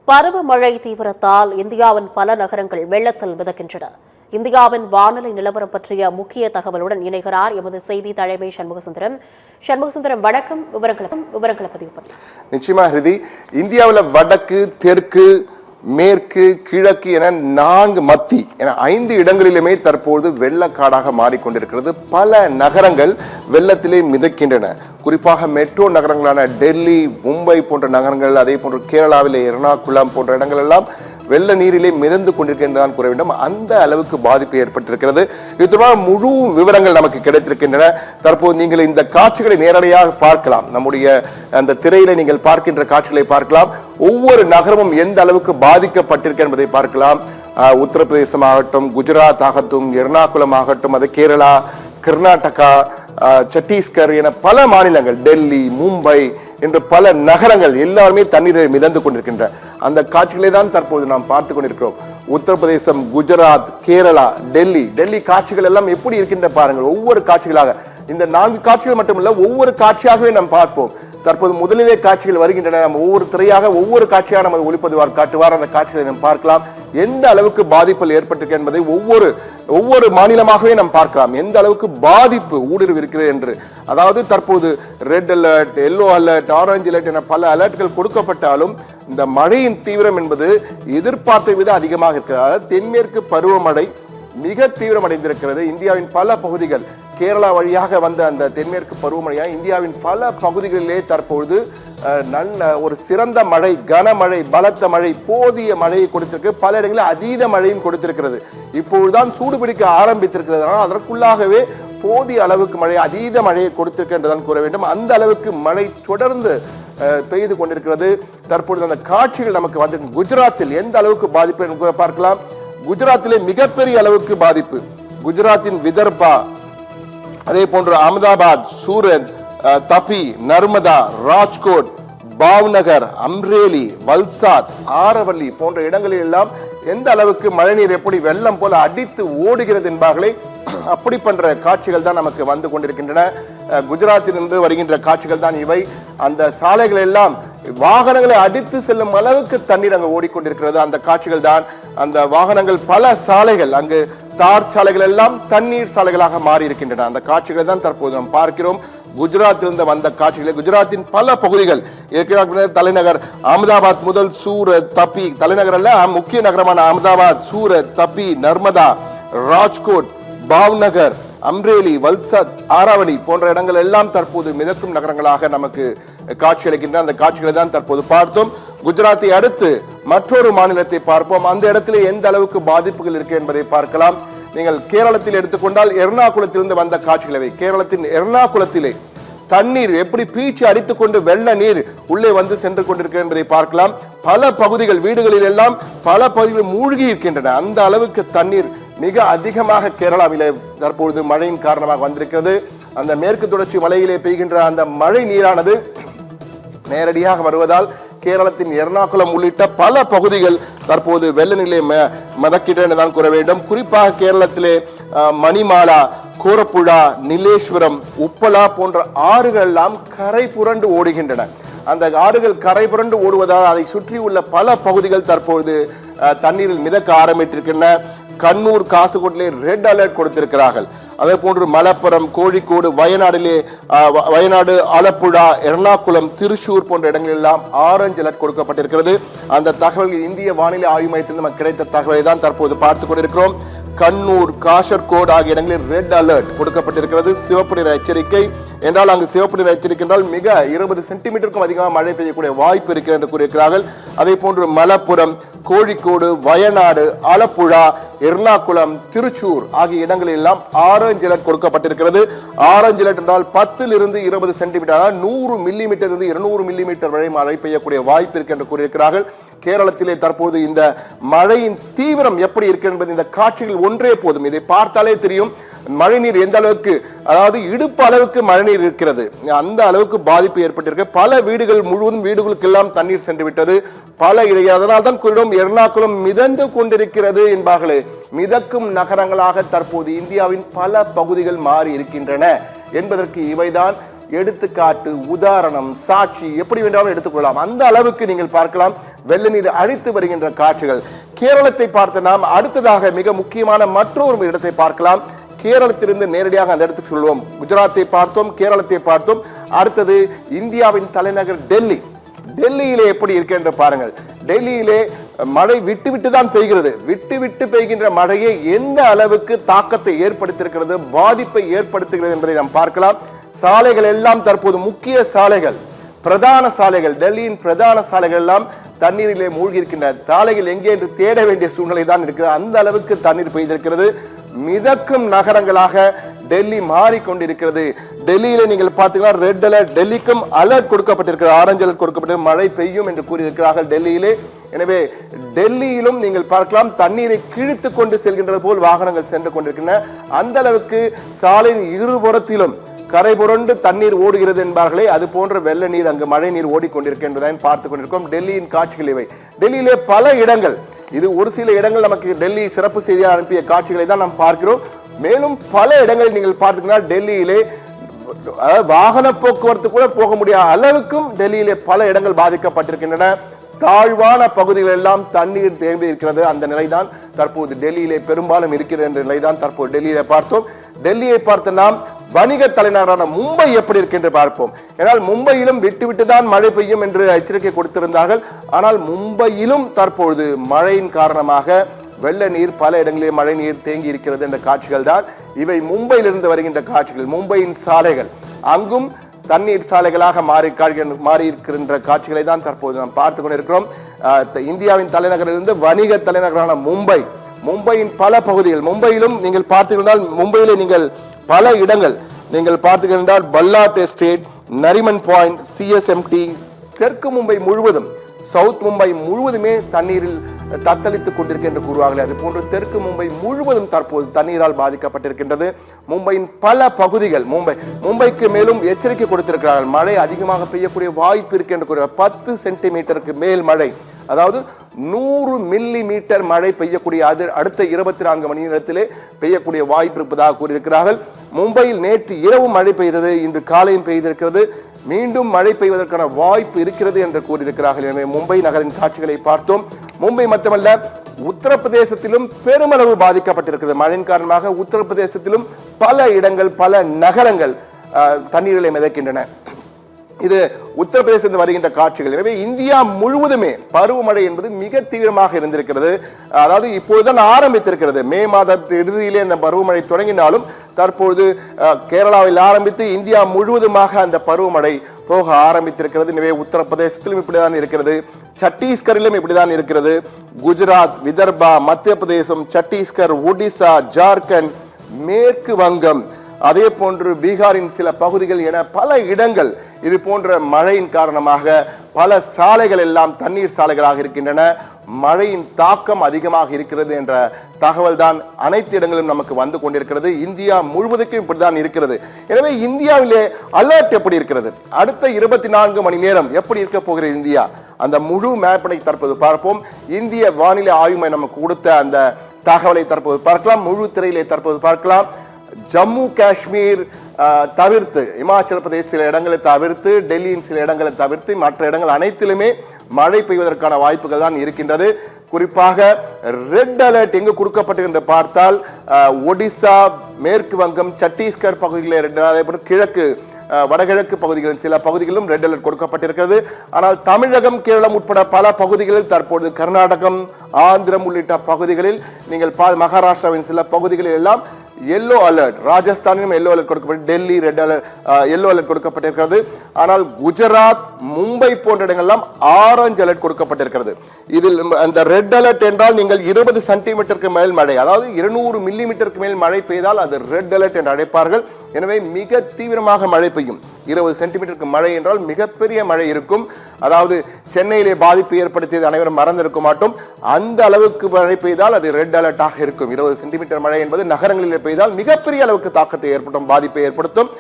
பருவமழை தீவிரத்தால் இந்தியாவின் பல நகரங்கள் வெள்ளத்தில் மிதக்கின்றன. இந்தியாவின் வானிலை நிலவரம் பற்றிய முக்கிய தகவலுடன் இணைகிறார் எமது செய்தி தலைமை சண்முகசுந்தரம். சண்முகசுந்தரம், வணக்கம். விவரங்களை பதிவு பண்ணலாம். நிச்சயமா ஹிருதி. இந்தியாவில் வடக்கு, தெற்கு, மேற்கு, கிழக்கு என 4 மத்தி என 5 இடங்களிலுமே தற்போது வெள்ளக்காடாக மாறிக்கொண்டிருக்கிறது. பல நகரங்கள் வெள்ளத்திலே மிதக்கின்றன. குறிப்பாக மெட்ரோ நகரங்களான டெல்லி, மும்பை போன்ற நகரங்கள், அதே போன்று கேரளாவிலே எர்ணாகுளம் போன்ற இடங்கள் எல்லாம் வெள்ள நீரிலே மிதந்து கொண்டிருக்கின்றதான் கூற வேண்டும். அந்த அளவுக்கு பாதிப்பு ஏற்பட்டிருக்கிறது. இது தொடர்பான முழு விவரங்கள் நமக்கு கிடைத்திருக்கின்றன. தற்போது நீங்கள் இந்த காட்சிகளை நேரடியாக பார்க்கலாம். நம்முடைய அந்த திரையில நீங்கள் பார்க்கின்ற காட்சிகளை பார்க்கலாம். ஒவ்வொரு நகரமும் எந்த அளவுக்கு பாதிக்கப்பட்டிருக்கு என்பதை பார்க்கலாம். உத்தரப்பிரதேசம் ஆகட்டும், குஜராத் ஆகட்டும், எர்ணாகுளம் ஆகட்டும், அது கேரளா, கர்நாடகா, சத்தீஸ்கர் என பல மாநிலங்கள், டெல்லி, மும்பை என்று பல நகரங்கள் எல்லாருமே தண்ணீரை மிதந்து கொண்டிருக்கின்ற அந்த காட்சிகளை தான் தற்போது நாம் பார்த்து கொண்டிருக்கிறோம். உத்தரப்பிரதேசம், குஜராத், கேரளா, டெல்லி காட்சிகள் எல்லாம் எப்படி இருக்கின்ற பாருங்கள். ஒவ்வொரு காட்சிகளாக இந்த 4 காட்சிகள் மட்டுமல்ல, ஒவ்வொரு காட்சியாகவே நாம் பார்ப்போம். தற்போது முதலிலே காட்சிகள் வருகின்றன. நம்ம ஒவ்வொரு திரையாக ஒவ்வொரு காட்சியாக நமது ஒளிப்பதிவார் காட்டுவார். அந்த காட்சிகளை நாம் பார்க்கலாம். எந்த அளவுக்கு பாதிப்புகள் ஏற்பட்டிருக்கு என்பதை ஒவ்வொரு மாநிலமாகவே நாம் பார்க்கலாம். எந்த அளவுக்கு பாதிப்பு ஊடுருவி இருக்கிறது என்று. அதாவது தற்போது red alert, yellow alert, orange alert என பல அலர்ட்கள் கொடுக்கப்பட்டாலும் இந்த மழையின் தீவிரம் என்பது எதிர்பார்த்தை விட அதிகமாக இருக்கிறது. அதாவது தென்மேற்கு பருவமழை மிக தீவிரமடைந்திருக்கிறது. இந்தியாவின் பல பகுதிகள், கேரளா வழியாக வந்த அந்த தென்மேற்கு பருவமழையாக இந்தியாவின் பல பகுதிகளிலே தற்பொழுது ஒரு சிறந்த மழை, கனமழை, பலத்த மழை, போதிய மழையை கொடுத்திருக்கு. பல இடங்களில் அதீத மழையும் கொடுத்திருக்கிறது. இப்பொழுதுதான் சூடு பிடிக்க ஆரம்பித்திருக்கிறது. அதற்குள்ளாகவே போதிய அளவுக்கு மழை, அதீத மழையை கொடுத்திருக்கு என்றுதான் கூற வேண்டும். அந்த அளவுக்கு மழை தொடர்ந்து பெய்து கொண்டிருக்கிறது. தற்பொழுது அந்த காட்சிகள் நமக்கு வந்து குஜராத்தில் எந்த அளவுக்கு பாதிப்பு என்று பார்க்கலாம். குஜராத்திலே மிகப்பெரிய அளவுக்கு பாதிப்பு. குஜராத்தின் விதர்பா, அதே போன்று அகமதாபாத், சூரத், தபி, நர்மதா, ராஜ்கோட், பாவ்நகர், அம்ரேலி, வல்சாத், ஆரவல்லி போன்ற இடங்களில் எல்லாம் எந்த அளவுக்கு மழைநீர் எப்படி வெள்ளம் போல அடித்து ஓடுகிறது என்பார்களே, அப்படி பண்ற காட்சிகள் தான் நமக்கு வந்து கொண்டிருக்கின்றன. குஜராத்திலிருந்து வருகின்ற காட்சிகள் தான் இவை. அந்த சாலைகள் எல்லாம் வாகனங்களை அடித்து செல்லும் அளவுக்கு தண்ணீர் அங்கு ஓடிக்கொண்டிருக்கிறது. அந்த காட்சிகள் தான். அந்த வாகனங்கள், பல சாலைகள், அங்கு தார் சாலைகள் எல்லாம் தண்ணீர் சாலைகளாக மாறி இருக்கின்றன. அந்த காட்சிகளை தான் தற்போது நாம் பார்க்கிறோம். குஜராத்திலிருந்து வந்த காட்சிகளை, குஜராத்தின் பல பகுதிகள், ஏற்கனவே தலைநகர் அகமதாபாத் முதல் சூரத், தபி, தலைநகர் அல்ல, முக்கிய நகரமான அகமதாபாத், சூரத், தபி, நர்மதா, ராஜ்கோட், பாவ்நகர், அம்ரேலி, வல்சாத், ஆராவளி போன்ற இடங்கள் எல்லாம் தற்போது மிதக்கும் நகரங்களாக நமக்கு காட்சி அளிக்கின்றன. அந்த காட்சிகளை தான் தற்போது பார்த்தோம். குஜராத்தை அடுத்து மற்றொரு மாநிலத்தை பார்ப்போம். அந்த இடத்திலே எந்த அளவுக்கு பாதிப்புகள் இருக்கு என்பதை பார்க்கலாம். நீங்கள் கேரளத்தில் எடுத்துக்கொண்டால் எர்ணாகுளத்திலிருந்து வந்த காட்சிகளை, கேரளத்தின் எர்ணாகுளத்திலே தண்ணீர் எப்படி பீச்சு அடித்துக் கொண்டு வெள்ள நீர் உள்ளே வந்து சென்று கொண்டிருக்கிறது என்பதை பார்க்கலாம். பல பகுதிகள், வீடுகளில் எல்லாம் பல பகுதிகள் மூழ்கி இருக்கின்றன. அந்த அளவுக்கு தண்ணீர் மிக அதிகமாக கேரளாவிலே தற்பொழுது மழையின் காரணமாக வந்திருக்கிறது. அந்த மேற்கு தொடர்ச்சி மலையிலே பெய்கின்ற அந்த மழை நீரானது நேரடியாக வருவதால் கேரளத்தின் எர்ணாகுளம் உள்ளிட்ட பல பகுதிகள் தற்போது வெள்ள நிலை மிதக்கின்றன தான் கூற வேண்டும். குறிப்பாக கேரளத்திலே மணிமாலா, கோரப்புழா, நீலேஸ்வரம், உப்பலா போன்ற ஆறுகள் எல்லாம் கரை புரண்டு ஓடுகின்றன. அந்த ஆறுகள் கரை புரண்டு ஓடுவதால் அதை சுற்றி உள்ள பல பகுதிகள் தற்பொழுது தண்ணீரில் மிதக்க ஆரம்பித்திருக்கின்றன. கண்ணூர், காசர்கோட்டிலே ரெட் அலர்ட் கொடுத்திருக்கிறார்கள். அதே போன்று மலப்புரம், கோழிக்கோடு, வயநாடு, ஆலப்புழா, எர்ணாகுளம், திருச்சூர் போன்ற இடங்களில் எல்லாம் ஆரஞ்சு அலர்ட் கொடுக்கப்பட்டிருக்கிறது. அந்த தகவல் இந்திய வானிலை ஆய்வு மையத்தில் நமக்கு கிடைத்த தகவலை தான் தற்போது பார்த்துக் கொண்டிருக்கிறோம். கண்ணூர், காசர்கோடு ஆகிய இடங்களில் ரெட் அலர்ட் கொடுக்கப்பட்டிருக்கிறது. சிவப்பு நிற எச்சரிக்கை என்றால் அங்கு சிவப்பு நிற எச்சரிக்கை என்றால் மிக 20 சென்டிமீட்டருக்கும் அதிகமாக மழை பெய்யக்கூடிய வாய்ப்பு இருக்கிறது என்று கூறியிருக்கிறார்கள். அதே போன்று மலப்புரம், கோழிக்கோடு, வயநாடு, ஆலப்புழா, எர்ணாகுளம், திருச்சூர் ஆகிய இடங்களில் எல்லாம் ஆரஞ்சு அலர்ட் கொடுக்கப்பட்டிருக்கிறது. ஆரஞ்சு அலர்ட் என்றால் 10 to 20 சென்டிமீட்டர், அதாவது 100 மில்லிமீட்டர் இருந்து 200 மில்லிமீட்டர் வரை மழை பெய்யக்கூடிய வாய்ப்பு இருக்கு என்று கூறியிருக்கிறார்கள். கேரளத்திலே தற்போது இந்த மழையின் தீவிரம் எப்படி இருக்கு என்பது இந்த காட்சிகள் ஒன்றே போதும். இதை பார்த்தாலே தெரியும் மழைநீர் எந்த அளவுக்கு, அதாவது இடுப்பு அளவுக்கு மழைநீர் இருக்கிறது. அந்த அளவுக்கு பாதிப்பு ஏற்பட்டிருக்கு. பல வீடுகள் முழுவதும் வீடுகளுக்கெல்லாம் தண்ணீர் சென்று விட்டது. பல இடையே அதனால் தான் குறிப்பிடும் எர்ணாகுளம் மிதந்து கொண்டிருக்கிறது என்பார்களே. மிதக்கும் நகரங்களாக தற்போது இந்தியாவின் பல பகுதிகள் மாறி இருக்கின்றன என்பதற்கு இவைதான் எடுத்துக்காட்டு, உதாரணம், சாட்சி எப்படி வேண்டாலும் எடுத்துக்கொள்ளலாம். அந்த அளவுக்கு நீங்கள் பார்க்கலாம் வெள்ள நீர் அழித்து வருகின்ற காட்சிகள். கேரளத்தை பார்த்த நாம் அடுத்ததாக மிக முக்கியமான மற்றொரு இடத்தை பார்க்கலாம். கேரளத்திலிருந்து நேரடியாக அந்த இடத்துக்கு சொல்வோம். குஜராத்தை பார்த்தோம், கேரளத்தை பார்த்தோம். அடுத்தது இந்தியாவின் தலைநகர் டெல்லி. டெல்லியிலே எப்படி இருக்கின்ற பாருங்கள். டெல்லியிலே மழை விட்டு விட்டு தான் பெய்கிறது. விட்டு விட்டு பெய்கின்ற மழையை எந்த அளவுக்கு தாக்கத்தை ஏற்படுத்தியிருக்கிறது, பாதிப்பை ஏற்படுத்துகிறது என்பதை நாம் பார்க்கலாம். சாலைகள் எல்லாம் தற்போது முக்கிய சாலைகள், பிரதான சாலைகள், டெல்லியின் பிரதான சாலைகள் எல்லாம் தண்ணீரிலே மூழ்கி இருக்கின்றன. சாலைகள் எங்கே என்று தேட வேண்டிய சூழ்நிலை தான் இருக்கிறது. அந்த அளவுக்கு தண்ணீர் பெய்திருக்கிறது. மிதக்கும் நகரங்களாக டெல்லி மாறிக்கொண்டிருக்கிறது. டெல்லியில நீங்கள் பார்த்தீங்கன்னா ரெட் அலர்ட், டெல்லிக்கும் அலர்ட் கொடுக்கப்பட்டிருக்கிறது, ஆரஞ்சு அலர்ட் கொடுக்கப்பட்டு மழை பெய்யும் என்று கூறியிருக்கிறார்கள் டெல்லியிலே. எனவே டெல்லியிலும் நீங்கள் பார்க்கலாம் தண்ணீரை கிழித்து கொண்டு செல்கின்றது போல் வாகனங்கள் சென்று கொண்டிருக்கின்றன. அந்த அளவுக்கு சாலையின் இருபுறத்திலும் கரை புரண்டு தண்ணீர் ஓடுகிறது என்பார்களே, அது போன்ற வெள்ள நீர், அங்கு மழை நீர் ஓடிக்கொண்டிருக்கின்றதை பார்த்துக் கொண்டிருக்கிறோம். டெல்லியின் காட்சிகள் இவை. டெல்லியிலே பல இடங்கள், இது ஒரு சில இடங்கள் நமக்கு டெல்லி சிறப்பு செய்தியாக அனுப்பிய காட்சிகளை தான் நாம் பார்க்கிறோம். மேலும் பல இடங்கள் நீங்கள் பார்த்தீங்கன்னா டெல்லியிலே வாகன போக்குவரத்து கூட போக முடியாத அளவுக்கும் டெல்லியிலே பல இடங்கள் பாதிக்கப்பட்டிருக்கின்றன. தாழ்வான பகுதிகள் எல்லாம் தண்ணீர் தேங்கி இருக்கிறது. அந்த நிலைதான் தற்போது டெல்லியிலே பெரும்பாலும் இருக்கிற நிலைதான் தற்போது டெல்லியிலே பார்த்தோம். டெல்லியை பார்த்த நாம் வணிக தலைநகரான மும்பை எப்படி இருக்கின்ற பார்ப்போம். ஏனால் மும்பையிலும் விட்டு விட்டு தான் மழை பெய்யும் என்று எச்சரிக்கை கொடுத்திருந்தார்கள். ஆனால் மும்பையிலும் தற்பொழுது மழையின் காரணமாக வெள்ள நீர், பல இடங்களில் மழை நீர் தேங்கி இருக்கிறது என்ற காட்சிகள் தான் இவை. மும்பையிலிருந்து வருகின்ற காட்சிகள், மும்பையின் சாலைகள், அங்கும் தண்ணீர் சாலைகளாக மாறி இருக்கின்ற காட்சிகளை தான் தற்போது நாம் பார்த்து கொண்டிருக்கிறோம். இந்தியாவின் தலைநகரிலிருந்து வணிக தலைநகரான மும்பை, மும்பையின் பல பகுதிகள், மும்பையிலும் நீங்கள் பார்த்தீர்கள், மும்பையிலே நீங்கள் பல இடங்கள் நீங்கள் பார்த்தீர்கள், பல்லாட் எஸ்டேட், நரிமன் பாயிண்ட், சிஎஸ்எம்டி, தெற்கு மும்பை முழுவதும், சவுத் மும்பை முழுவதுமே தண்ணீரில் தத்தளித்துக் கொண்டிருக்கின்ற கூறுவார்கள். அது போன்று தெற்கு மும்பை முழுவதும் தற்போது தண்ணீரால் பாதிக்கப்பட்டிருக்கின்றது. மும்பையின் பல பகுதிகள், மும்பைக்கு மேலும் எச்சரிக்கை கொடுத்திருக்கிறார்கள். மழை அதிகமாக பெய்யக்கூடிய வாய்ப்பு இருக்கின்ற கூறுவார்கள். 10 சென்டிமீட்டருக்கு மேல் மழை, அதாவது 100 மில்லி மீட்டர் மழை பெய்யக்கூடிய, அது அடுத்த 24 மணி நேரத்திலே பெய்யக்கூடிய வாய்ப்பு இருப்பதாக கூறியிருக்கிறார்கள். மும்பையில் நேற்று இரவு மழை பெய்தது, இன்று காலையும் பெய்திருக்கிறது. மீண்டும் மழை பெய்வதற்கான வாய்ப்பு இருக்கிறது என்று கூறியிருக்கிறார்கள். எனவே மும்பை நகரின் காட்சிகளை பார்த்தோம். மும்பை மட்டுமல்ல, உத்தரப்பிரதேசத்திலும் பெருமளவு பாதிக்கப்பட்டிருக்கிறது. மழையின் காரணமாக உத்தரப்பிரதேசத்திலும் பல இடங்கள், பல நகரங்கள் தண்ணீரிலே மிதக்கின்றன. இது உத்தரப்பிரதேசத்தில் வருகின்ற காட்சிகள். எனவே இந்தியா முழுவதுமே பருவமழை என்பது மிக தீவிரமாக இருந்திருக்கிறது. அதாவது இப்போதுதான் ஆரம்பித்திருக்கிறது. மே மாத இறுதியிலே அந்த பருவமழை தொடங்கினாலும் தற்போது கேரளாவில் ஆரம்பித்து இந்தியா முழுவதுமாக அந்த பருவமழை போக ஆரம்பித்திருக்கிறது. எனவே உத்தரப்பிரதேசத்திலும் இப்படிதான் இருக்கிறது, சத்தீஸ்கரிலும் இப்படிதான் இருக்கிறது. குஜராத், விதர்பா, மத்திய பிரதேசம், சத்தீஸ்கர், ஒடிசா, ஜார்க்கண்ட், மேற்கு வங்கம், அதே போன்று பீகாரின் சில பகுதிகள் என பல இடங்கள் இது போன்ற மழையின் காரணமாக பல சாலைகள் எல்லாம் தண்ணீர் சாலைகளாக இருக்கின்றன. மழையின் தாக்கம் அதிகமாக இருக்கிறது என்ற தகவல் தான் அனைத்து இடங்களிலும் நமக்கு வந்து கொண்டிருக்கிறது. இந்தியா முழுவதுக்கும் இப்படிதான் இருக்கிறது. எனவே இந்தியாவிலே அலர்ட் எப்படி இருக்கிறது, அடுத்த 24 மணி நேரம் எப்படி இருக்க போகிறது இந்தியா, அந்த முழு மேப்பினை தற்போது பார்ப்போம். இந்திய வானிலை ஆய்வு மையம் நமக்கு கொடுத்த அந்த தகவலை தற்போது பார்க்கலாம். முழு திரையிலே தற்போது பார்க்கலாம். ஜம்மு காஷ்மீர் தவிர்த்து, இமாச்சல பிரதேச சில இடங்களை தவிர்த்து, டெல்லியின் சில இடங்களை தவிர்த்து மற்ற இடங்கள் அனைத்திலுமே மழை பெய்வதற்கான வாய்ப்புகள் தான் இருக்கின்றது. குறிப்பாக ரெட் அலர்ட் எங்கு கொடுக்கப்பட்டிருக்கின்ற பார்த்தால் ஒடிசா, மேற்கு வங்கம், சத்தீஸ்கர் பகுதிகளில் ரெட் அலர்ட், அதே போன்று கிழக்கு வடகிழக்கு பகுதிகளில் சில பகுதிகளிலும் ரெட் அலர்ட் கொடுக்கப்பட்டிருக்கிறது. ஆனால் தமிழகம், கேரளம் உட்பட பல பகுதிகளில் தற்போது, கர்நாடகம், ஆந்திரம் உள்ளிட்ட பகுதிகளில் நீங்கள் மகாராஷ்டிராவின் சில பகுதிகளில் எல்லாம் எல்லோ அலர்ட், ராஜஸ்தானிலும் எல்லோ அலர்ட் கொடுக்கப்பட்டு, Delhi red alert, yellow alert கொடுக்கப்பட்டிருக்கிறது. ஆனால் குஜராத், மும்பை போன்ற இடங்கள்லாம் ஆரஞ்சு அலர்ட் கொடுக்கப்பட்டிருக்கிறது. இதில் அந்த ரெட் அலர்ட் என்றால் நீங்கள் 20 சென்டிமீட்டருக்கு மேல் மழை, அதாவது 200 மில்லி மீட்டருக்கு மேல் மழை பெய்தால் அது ரெட் அலர்ட் என்று அழைப்பார்கள். எனவே மிக தீவிரமாக மழை பெய்யும். 20 சென்டிமீட்டருக்கு மழை என்றால் மிகப்பெரிய மழை இருக்கும். அதாவது சென்னையிலே பாதிப்பு ஏற்படுத்தியது அனைவரும் மறந்திருக்க மாட்டோம். அந்த அளவுக்கு மழை பெய்தால் அது ரெட் அலர்ட்டாக இருக்கும். 20 சென்டிமீட்டர் மழை என்பது நகரங்களில் பெய்தால் மிகப்பெரிய அளவுக்கு தாக்கத்தை ஏற்படுத்தும், பாதிப்பை ஏற்படுத்தும்.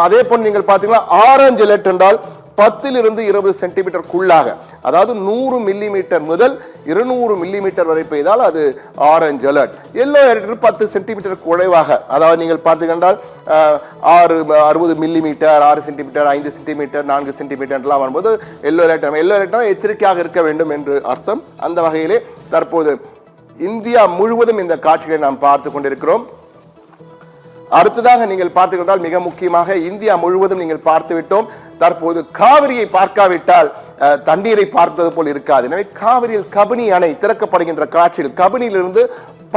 அதே போல் நீங்கள் பார்த்தீங்கன்னா ஆரஞ்சு அலர்ட் என்றால் 10 to 20 சென்டிமீட்டருக்குள்ளாக, அதாவது 100 மில்லிமீட்டர் முதல் 200 மில்லிமீட்டர் வரை பெய்தால் அது orange alert. Yellow alert 10 centimetre குறைவாக, அதாவது நீங்கள் பார்த்தீங்கன்றால் 60 மில்லிமீட்டர், 6 சென்டிமீட்டர், 5 சென்டிமீட்டர், 4 சென்டிமீட்டர்லாம் வரும்போது எல்லோ அலர்ட் எச்சரிக்கையாக இருக்க வேண்டும் என்று அர்த்தம். அந்த வகையிலே தற்போது இந்தியா முழுவதும் இந்த காட்சிகளை நாம் பார்த்து கொண்டிருக்கிறோம். அடுத்ததாக நீங்கள் பார்த்துக்கொண்டால் மிக முக்கியமாக இந்தியா முழுவதும் நீங்கள் பார்த்து விட்டோம். தற்போது காவிரியை பார்க்காவிட்டால் தண்ணீரை பார்த்தது போல் இருக்காது. எனவே காவிரியில் கபினி அணை திறக்கப்படுகின்ற காட்சிகள், கபினியிலிருந்து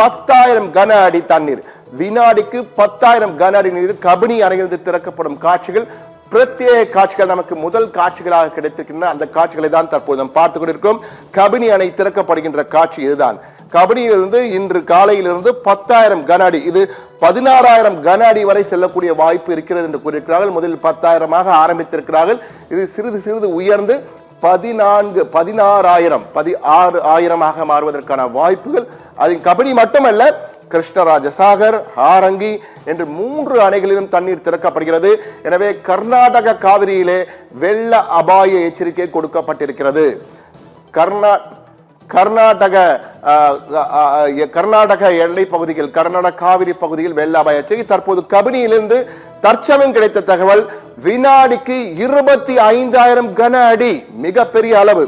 10,000 கன அடி தண்ணீர், வினாடிக்கு 10,000 கன அடி நீர் கபினி அணையிலிருந்து திறக்கப்படும் காட்சிகள், பிரத்யேக காட்சிகள் நமக்கு முதல் காட்சிகளாக கிடைத்திருக்கின்றன. அந்த காட்சிகளை தான் தற்போது நாம் பார்த்துக் கொண்டிருக்கிறோம். கபினி அணை திறக்கப்படுகின்ற காட்சி இதுதான். கபினியிலிருந்து இன்று காலையிலிருந்து 10,000 கன அடி, இது 16,000 கன அடி வரை செல்லக்கூடிய வாய்ப்பு இருக்கிறது என்று கூறியிருக்கிறார்கள். முதலில் 10,000 ஆரம்பித்திருக்கிறார்கள். இது சிறிது சிறிது உயர்ந்து 16,000 மாறுவதற்கான வாய்ப்புகள். அது கபினி மட்டுமல்ல, கிருஷ்ணராஜசாகர், ஹாரங்கி என்று 3 அணைகளிலும் தண்ணீர் திறக்கப்படுகிறது. எனவே கர்நாடக காவிரியிலே வெள்ள அபாய எச்சரிக்கை கொடுக்கப்பட்டிருக்கிறது. கர்நாடக எல்லை பகுதிகள், கர்நாடக காவிரி பகுதியில் வெள்ள அபாய எச்சரிக்கை. தற்போது கபினியிலிருந்து தற்சமயம் கிடைத்த தகவல், வினாடிக்கு 25,000 கன அடி, மிகப்பெரிய அளவு.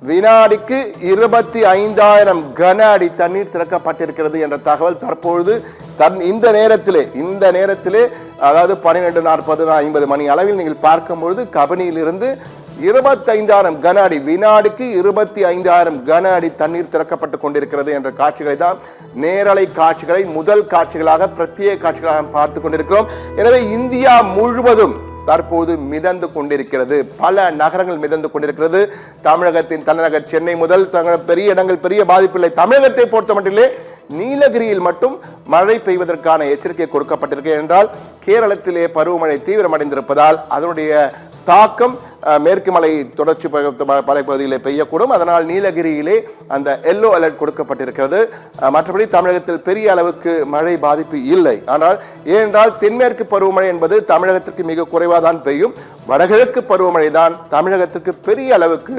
வினாடிக்கு 25,000 கன அடி தண்ணீர் திறக்கப்பட்டிருக்கிறது என்ற தகவல் தற்பொழுது இந்த நேரத்திலே அதாவது 12:40 மணி அளவில் நீங்கள் பார்க்கும்பொழுது கபினியிலிருந்து 25,000 கன அடி, வினாடிக்கு 25,000 கன அடி தண்ணீர் திறக்கப்பட்டு கொண்டிருக்கிறது என்ற காட்சிகளை தான் நேரலை காட்சிகளை முதல் காட்சிகளாக, பிரத்யேக காட்சிகளாக பார்த்து கொண்டிருக்கிறோம். எனவே இந்தியா முழுவதும் தற்போது மிதந்து கொண்டிருக்கிறது, பல நகரங்கள் மிதந்து கொண்டிருக்கிறது. தமிழகத்தின் தலைநகர் சென்னை முதல் பெரிய இடங்கள் பெரிய பாதிப்பில்லை. தமிழகத்தை பொறுத்த மட்டிலே நீலகிரியில் மட்டும் மழை பெய்வதற்கான எச்சரிக்கை கொடுக்கப்பட்டிருக்கு. என்றால் கேரளத்திலே பருவமழை தீவிரமடைந்திருப்பதால் அதனுடைய தாக்கம் மேற்கு மலை தொடர்ச்சி பகுதியிலே பெய்யக்கூடும். அதனால் நீலகிரியிலே அந்த எல்லோ அலர்ட் கொடுக்கப்பட்டிருக்கிறது. மற்றபடி தமிழகத்தில் பெரிய அளவுக்கு மழை பாதிப்பு இல்லை. ஆனால் ஏனென்றால் தென்மேற்கு பருவமழை என்பது தமிழகத்திற்கு மிக குறைவாதான் பெய்யும். வடகிழக்கு பருவமழை தான் தமிழகத்திற்கு பெரிய அளவுக்கு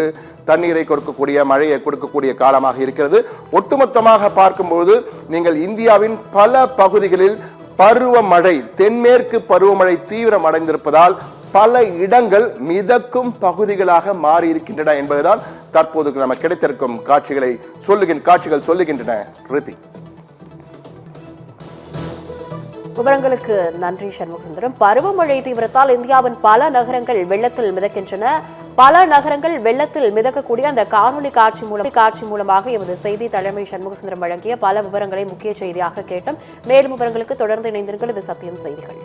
தண்ணீரை கொடுக்கக்கூடிய, மழையை கொடுக்கக்கூடிய காலமாக இருக்கிறது. ஒட்டுமொத்தமாக பார்க்கும்போது நீங்கள் இந்தியாவின் பல பகுதிகளில் பருவமழை, தென்மேற்கு பருவமழை தீவிரம் அடைந்திருப்பதால் பல இடங்கள் மிதக்கும் பகுதிகளாக மாறி இருக்கின்றன என்பதுதான் தற்போது நமக்கு கிடைத்திருக்கும் காட்சிகள் சொல்லுகின்றன. ரித்தி, விவரங்களுக்கு நன்றி சண்முகசுந்தரம். பருவமழை தீவிரத்தால் இந்தியாவின் பல நகரங்கள் வெள்ளத்தில் மிதக்கின்றன. பல நகரங்கள் வெள்ளத்தில் மிதக்கக்கூடிய அந்த காணொலி காட்சி மூலமாக எமது செய்தி தலைமை சண்முகசுந்தரம் வழங்கிய பல விவரங்களை முக்கிய செய்தியாக கேட்டோம். மேலும் விவரங்களுக்கு தொடர்ந்து இணைந்திருங்கள். இது சத்தியம் செய்திகள்.